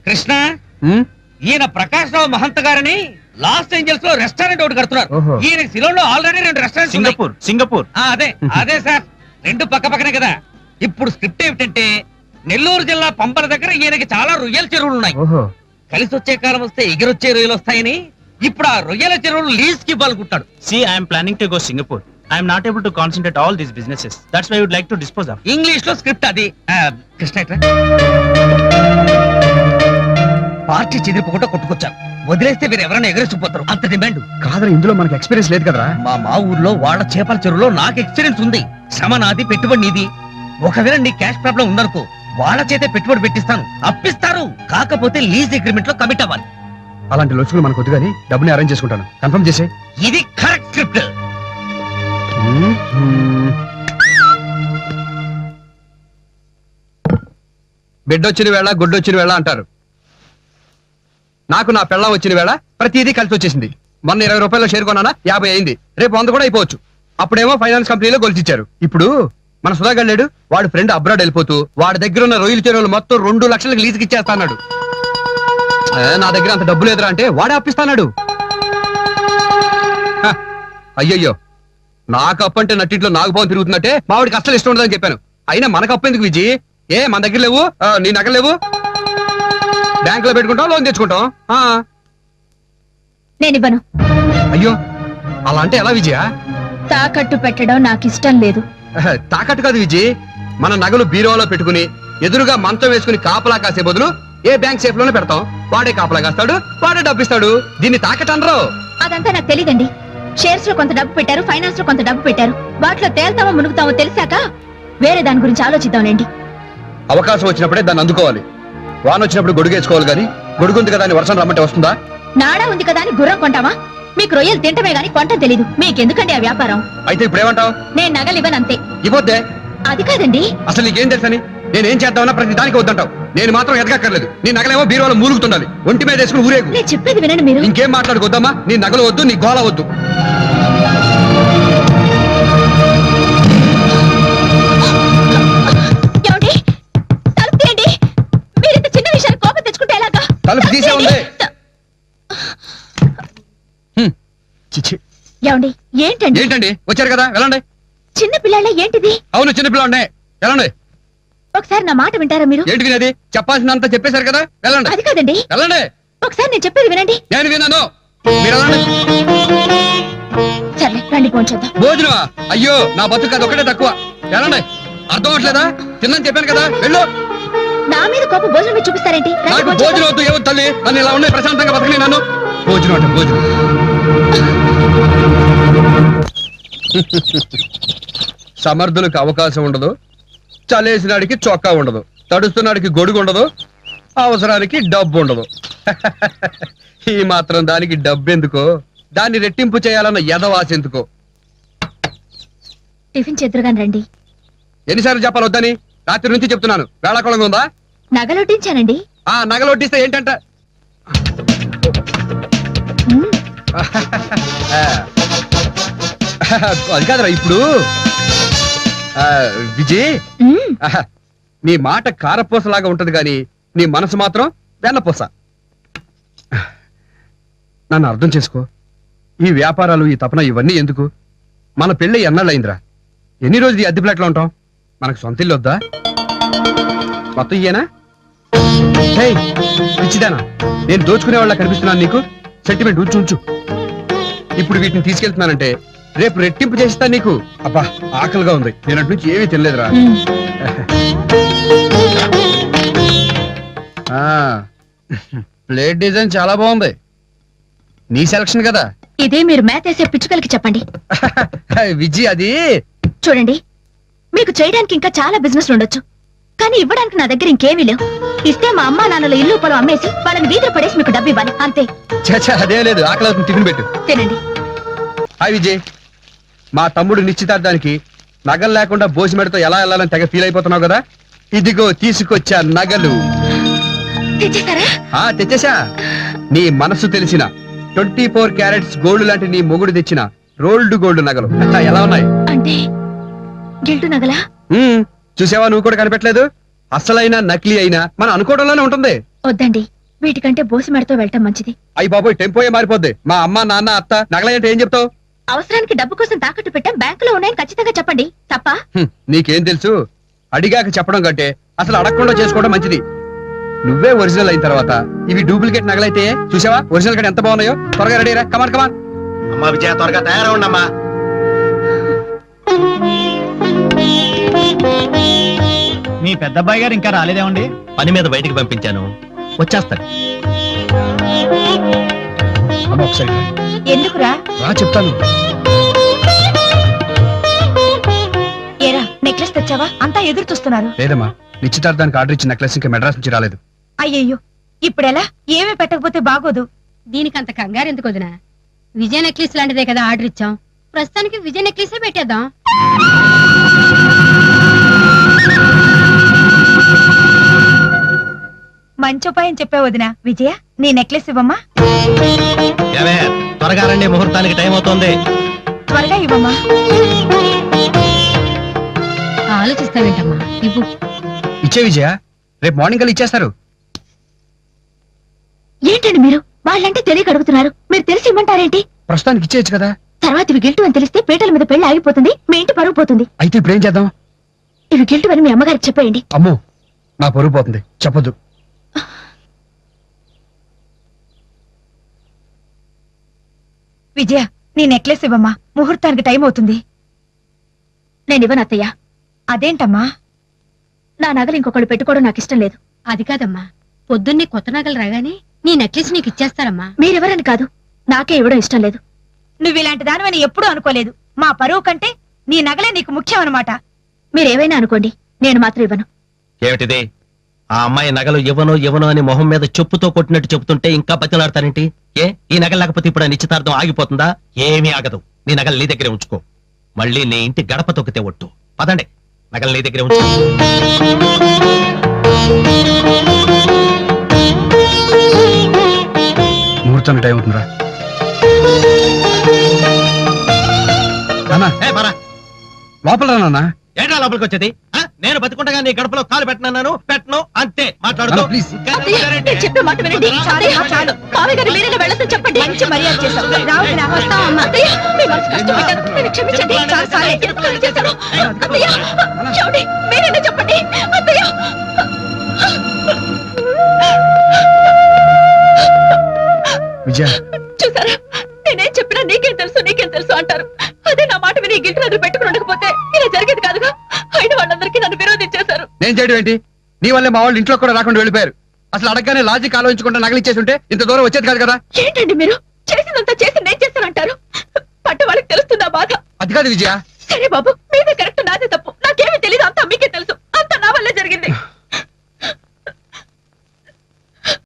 కృష్ణ ఈయన ప్రకాష్ రావు మహంత్ గారని Los Angeles లో రెస్టారెంట్ ఒకటి కడుతున్నారు. ఈయన సిలోన్ లో ఆల్రెడీ 2 రెస్టారెంట్ సింగపూర్ అదే సార్, 2 పక్క పక్కనే కదా. ఇప్పుడు స్క్రిప్ట్ ఏమిటంటే నెల్లూరు జిల్లా పంపల దగ్గర ఈయనకి చాలా రొయ్యల చెరువులు ఉన్నాయి. కలిసి వచ్చే కాలం వస్తే ఎగిరొచ్చే రొయ్యలు వస్తాయని ఇప్పుడు ఆ రొయ్యల చెరువులు లీజ్ కి పాల్గొంటాడు. See, I am planning to go Singapore. I am not able to concentrate all these businesses. That's why I would like to dispose of. English లో స్క్రిప్ట్ అది. కృష్ణ పార్టీ చెదిరిపోకుండా కొట్టుకొచ్చారు. వదిలేస్తే మీరు ఎవరైనా ఎగరేసిపోతారు, అంత డిమాండ్. కాదరా, ఇందులో మనకి ఎక్స్పీరియన్స్ లేదు కదరా. మా ఊర్లో వాళ్ళ చేపల చెరువులో నాకు ఎక్స్పీరియన్స్ ఉంది. శ్రమ నాది, పెట్టుబడి నీది. ఒకవేళ నీ క్యాష్ ప్రాబ్లం ఉందనుకో, వాళ్ళ చేతే పెట్టుబడి పెట్టిస్తాను, అప్పిస్తారు. కాకపోతే లీజ్ అగ్రిమెంట్ లో కమిట్ అవ్వాలి. అలాంటి లొచ్చులు మనకు వద్దు కానీ డబ్బుని అరేంజ్ చేసుకుంటాను. కన్ఫర్మ్ చేసే. ఇది కరెక్ట్ స్క్రిప్ట్. బిడ్డొచ్చిన వేళ గుడ్డొచ్చిన వేళ అంటారు. నాకు నా పెళ్ళం వచ్చిన వేళ ప్రతిదీ కలిసి వచ్చేసింది. మొన్న 20 రూపాయల షేర్ కొన్నానా 50 అయింది. రేపు 100 కూడా అయిపోవచ్చు. అప్పుడేమో ఫైనాన్స్ కంపెనీలో గొలిచిచ్చారు. ఇప్పుడు మన సుధాగర్ లేడు, వాడు ఫ్రెండ్ అబ్రాడ్ వెళ్ళిపోతూ వాడి దగ్గర ఉన్న రొయ్యల చెరువులు మొత్తం 2 లక్షలకు లీజుకి ఇచ్చేస్తాడు. నా దగ్గర అంత డబ్బు లేదురా అంటే వాడే అప్పిస్తాడు. అయ్యయ్యో, నాకు అప్పు అంటే నట్టింట్లో నాగుపోని తిరుగుతున్నట్టే మావాడికి అస్సలు ఇష్టం ఉండదని చెప్పాను. అయినా మనకు అప్పు ఎందుకు విజయ్? మన దగ్గర లేవు, నీ నగలు లేవు, బ్యాంక్ లో పెట్టుకుంటాం, లోన్ తెచ్చుకుంటాం. నేనివ్వను. అయ్యో, అలా అంటే ఎలా విజయ? తాకట్టు పెట్టడం నాకు ఇష్టం లేదు. తాకట్టు కాదు విజయ్, మన నగలు బీరోలో పెట్టుకుని ఎదురుగా మంచం వేసుకుని కాపలా కాసే బదులు ఏ బ్యాంక్ సేఫ్ లోనే పెడతాం. వాడే కాపలా కాస్తాడు, వాడే డబ్బిస్తాడు. దీన్ని తాకట్టు అనరు. అదంతా నాకు తెలియదండి. షేర్స్ లో కొంత డబ్బు పెట్టారు, ఫైనాన్స్ లో కొంత డబ్బు పెట్టారు. వాటిలో తేల్తామో మునుగుతామో తెలిసాక వేరే దాని గురించి ఆలోచిద్దాంలేండి. అవకాశం వచ్చినప్పుడే దాన్ని అందుకోవాలి. వాన వచ్చినప్పుడు గొడుగేసుకోవాలి గాని గొడుగుంది కదా అని వర్షం రమ్మంటే వస్తుందా? నాడా ఉంది కదా అని గుర్రం కొంటామా? మీకు రొయ్యలు తింటమే గాని కొంటం తెలీదు. మీకెందుకండి ఆ వ్యాపారం? అయితే ఇప్పుడు ఏమంటావు? నేను నగలు ఇవ్వనంతే. ఇవ్వద్దే. అది కాదండి, అసలు నీకేం తెలుసని నేనేం చేద్దామన్నా ప్రతి దానికి వద్దంటావు. నేను మాత్రం ఎదగక్కర్లేదు. నీ నగలేమో బీరువాలో మూలుగుతుండాలి. ఒంటి మీద వేసుకుని ఊరేగు. నేను చెప్పేది వినండి మీరు. ఇంకేం మాట్లాడుకోద్దామా? నీ నగలు వద్దు, నీ గోళ వద్దు. ఏమండి, తలుపు తీయండి. మీరు ఇంత చిన్న విషయాన్ని కోపం తెచ్చుకుంటే ఎలాగా? తలుపు తీసే ఉంది. ఏమండి, ఏంటండి? ఏంటండి, వచ్చారు కదా, వెళ్ళండి. చిన్న పిల్లల ఏంటిది? అవును, చిన్నపిల్లండి, వెళ్ళండి. ఒకసారి నా మాట వింటారా మీరు? ఏంటి వినేది? చెప్పాల్సినంత చెప్పేశారు కదా, వెళ్ళండి. అది కాదండి, వెళ్ళండి. ఒకసారి నేను చెప్పేది వినండి. నేను విన్నాను, మీరు వెళ్ళండి. సరే రండి, పోంచేద్దాం. భోజనమా? అయ్యో, నా బతుకు అది ఒకటే తక్కువ. వెళ్ళండి. అర్థం అవట్లేదా? తిన్నాను చెప్పాను కదా, వెళ్ళు. నా మీద కోపం భోజనం మీద చూపిస్తారేంటి? రండి, నాకు భోంచేద్దాం. భోజనం వద్దు. ఏవద్దు తల్లి, నన్ను ఇలా ఉన్నాయి ప్రశాంతంగా బతకని. నన్ను భోజనం అంటే భోజనం. సమర్థులకు అవకాశం ఉండదు, చలేసినాడికి చొక్కా ఉండదు, తడుస్తున్నాడికి గొడుగు ఉండదు, అవసరానికి డబ్బు ఉండదు. ఈ మాత్రం దానికి డబ్బెందుకో, దాన్ని రెట్టింపు చేయాలన్న ఎదవాస ఎందుకో. టిఫిన్ చెద్దురుగాని రండి. ఎన్నిసార్లు చెప్పాలి వద్దని? రాత్రి నుంచి చెప్తున్నాను. వేళాకోళంగా ఉందా? నగలొట్టించానండి. ఆ నగలొట్టిస్తే ఏంటంట? అది కాదురా. ఇప్పుడు విజయ్, నీ మాట కారపూసలాగా ఉంటది గాని నీ మనసు మాత్రం వెన్నపూస. నన్ను అర్థం చేసుకో. ఈ వ్యాపారాలు, ఈ తపన, ఇవన్నీ ఎందుకు? మన పెళ్ళి ఎన్నాళ్ళయిందిరా? ఎన్ని రోజులు ఈ అద్దె ఫ్లాట్లో ఉంటాం? మనకు సొంత ఇల్లు వద్దా? మొత్తం ఇయ్యేనా? పిచ్చిదానా, నేను దోచుకునే వాళ్ళ కనిపిస్తున్నాను నీకు? సెంటిమెంట్ ఉంచు ఉంచు. ఇప్పుడు వీటిని తీసుకెళ్తున్నానంటే రేపు రెట్టింపు చేస్తాను నీకు. అబ్బా, ఆకలిగా ఉంది. నేను అటు నుంచి ఏమీ తినలేదురా. ప్లేట్ డిజైన్ చాలా బాగుంది. నీ సెలక్షన్ కదా. ఇదే మీరు మేతేసే పిచ్చుకలకి చెప్పండి. విజయ్, అది చూడండి, మీకు చేయడానికి ఇంకా చాలా బిజినెస్ ఉండొచ్చు, కానీ ఇవ్వడానికి నా దగ్గర ఇంకేమీ లేవు. ఇస్తే మా అమ్మా నాన్నల ఇల్లు పొలం అమ్మేసి వాళ్ళని వీధిలో పడేసి మీకు డబ్బు ఇవ్వాలి, అంతే. అదే లేదు, ఆకలి టిఫిన్ పెట్టు. తినండి. హాయ్ విజయ్, మా తమ్ముడు నిశ్చితార్థానికి నగలు లేకుండా భోజమెడతో ఎలా వెళ్ళాలని తెగ ఫీల్ అయిపోతున్నావు కదా. ఇదిగో తీసుకొచ్చా నగలు. తెచ్చేసా. నీ మనసు తెలిసిన 24 క్యారెట్స్ గోల్డ్ లాంటి నీ మొగుడు తెచ్చిన రోల్డ్ గోల్డ్ నగలు. ఎలా ఉన్నాయి? అంటే గిల్టు నగలా? చూసావా, నువ్వు కూడా కనిపెట్టలేదు. అసలైన నకిలీ అయినా మనం అనుకోవడంలోనే ఉంటుంది. వద్దండి, వీటికంటే బోసి మెడతో వెళ్ళటం మంచిది. అయ్యి బాబోయ్, టెంపోయే మారిపోద్ది. మా అమ్మ నాన్న అత్త నగలంటే ఏం చెప్తావు? అవసరానికి డబ్బు కోసం తాకట్టు పెట్టాం, బ్యాంకులో ఉన్నాయని ఖచ్చితంగా చెప్పండి. తప్ప నీకేం తెలుసు? అడిగాక చెప్పడం కంటే అసలు అడగకుండా చేసుకోవడం మంచిది. నువ్వే ఒరిజినల్ అయిన తర్వాత ఇవి డూప్లికేట్ నగలైతే చూసావా ఒరిజినల్ కంటే ఎంత బాగున్నాయో. త్వరగా రెడీ రా, కమాన్ కమాన్. అమ్మా విజయ, త్వరగా తయారవుండమ్మా. మీ పెద్దబ్బాయి గారు ఇంకా రాలేదేమండి? పని మీద బయటికి పంపించాను, వచ్చేస్తాను. అమ్మ ఒకసారి రా. ఎందుకురా? రా చెప్తాను. ఏరా నెక్లెస్ తెచ్చావా? అంతా ఎదురు చూస్తున్నారు. లేదమ్మా, నిశ్చితార్థానికి ఆర్డర్ ఇచ్చిన నెక్లెస్ ఇంకా మెడ్రాస్ నుంచి రాలేదు. అయ్యయ్యో, ఇప్పుడెలా? ఏమీ పెట్టకపోతే బాగోదు. దీనికంత కంగారు ఎందుకు వదినా? విజయ నెక్లెస్ లాంటిదే కదా ఆర్డర్ ఇచ్చాం, ప్రస్తుతానికి విజయ నెక్లెసే పెట్టేద్దాం. మంచి ఉపాయం చెప్పావు వదినా. విజయ, నీ నెక్లెస్ ఇవ్వమ్మా. ఏమే, త్వరగా రండి, ముహూర్తానికి టైం అవుతోంది. త్వరగా ఇవ్వమ్మా. ఆలోచిస్తావేంటమ్మా, ఇవ్వు. ఇచ్చే విజయ, రేపు మార్నింగ్ కల్లా ఇచ్చేస్తారు. ఏంటండి మీరు? వాళ్ళంటే తెలియక అడుగుతున్నారు, మీరు తెలిసి ఇమ్మంటారేంటి? ప్రస్తుతానికి ఇచ్చేయచ్చు కదా. తర్వాత ఇవి గిల్టు అని తెలిస్తే పీటల మీద పెళ్లి ఆగిపోతుంది, మీ ఇంటి పరువు పోతుంది. అయితే ఇప్పుడు ఏం చేద్దాం? ఇవి గిల్టు అని మీ అమ్మగారికి చెప్పేయండి. అమ్మో, నా పరువు పోతుంది, చెప్పొద్దు. విజయ, నీ నెక్లెస్ ఇవ్వమ్మా, ముహూర్తానికి టైం అవుతుంది. నేను ఇవ్వను అత్తయ్య. అదేంటమ్మా? నా నగలు ఇంకొకళ్ళు పెట్టుకోవడం నాకు ఇష్టం లేదు. అది కాదమ్మా, పొద్దున్నే కొత్త నగలు రాగానే నీ నెక్లెస్ నీకు ఇచ్చేస్తారమ్మా. మీరెవరని కాదు, నాకే ఇవ్వడం ఇష్టం లేదు. నువ్వు ఇలాంటి దానివని ఎప్పుడూ అనుకోలేదు. మా పరువు కంటే నీ నగలే నీకు ముఖ్యం అన్నమాట. మీరేవైనా అనుకోండి, నేను మాత్రం ఇవ్వను. ఏమిటిది? ఆ అమ్మాయి నగలు ఇవ్వను అని మొహం మీద చెప్పుతో కొట్టినట్టు చెబుతుంటే ఇంకా బతిలాడతానేంటి? ఏ, ఈ నగలు లేకపోతే ఇప్పుడు ఆ నిశ్చితార్థం ఆగిపోతుందా? ఏమీ ఆగదు. నీ నగలు నీ దగ్గరే ఉంచుకో. మళ్ళీ నీ ఇంటి గడప తొక్కితే ఒట్టు. పదండి, నగలు నీ దగ్గరే ఉంచుకో. ముహూర్తానికి టైం అవుతుందిరా. నాన్న, ఏ పరా, లోపల రా నాన్న. ఏంటా లోపలికి వచ్చేది? ఆ? నేను బతుకుండగా నీ గడపలో కాలు పెట్టను అంతే. మాట్లాడుతూ నాన్న, ప్లీజ్. చెప్పే మాట వినండి. చాలు. మామయ్య గారు మీరైనా వెళ్ళొద్దని చెప్పండి. మంచి మర్యాద చేశావు. రావద్దు, వస్తావా అమ్మా? అత్తయ్య, మీ మనసు కష్టపెట్టాను. నన్ను క్షమించండి. చాలు, ఎందుకు అలా చేశాను? అత్తయ్య, చూడండి, మీరైనా చెప్పండి. అత్తయ్య, విజయ, చూసారా? నేనేం చెప్పినా నీకేం తెలుసు అంటారు. అదే నా మాట విని గిల్ట్ నదులు పెట్టుకుని ఉండకపోతే ఇలా జరిగేది కాదుగా. అయిన వాళ్ళందరికీ నన్ను విరోధించేశారు. నేను చేయడం ఏంటి? నీ వల్లే మా వాళ్ళు ఇంట్లో కూడా రాకుండా వెళ్ళిపోయారు. అసలు అడగగానే లాజిక్ ఆలోచించకుండా నగలు ఇచ్చేసి ఉంటే ఇంత దూరం వచ్చేది కాదు కదా. ఏంటండి మీరు? చేసినంత చేసి నేను చేస్తానంటారు. పట్ట వాళ్ళకి తెలుస్తుందా బాధ? అది కాదు విజయ. సరే బాబు, మీదే కరెక్ట్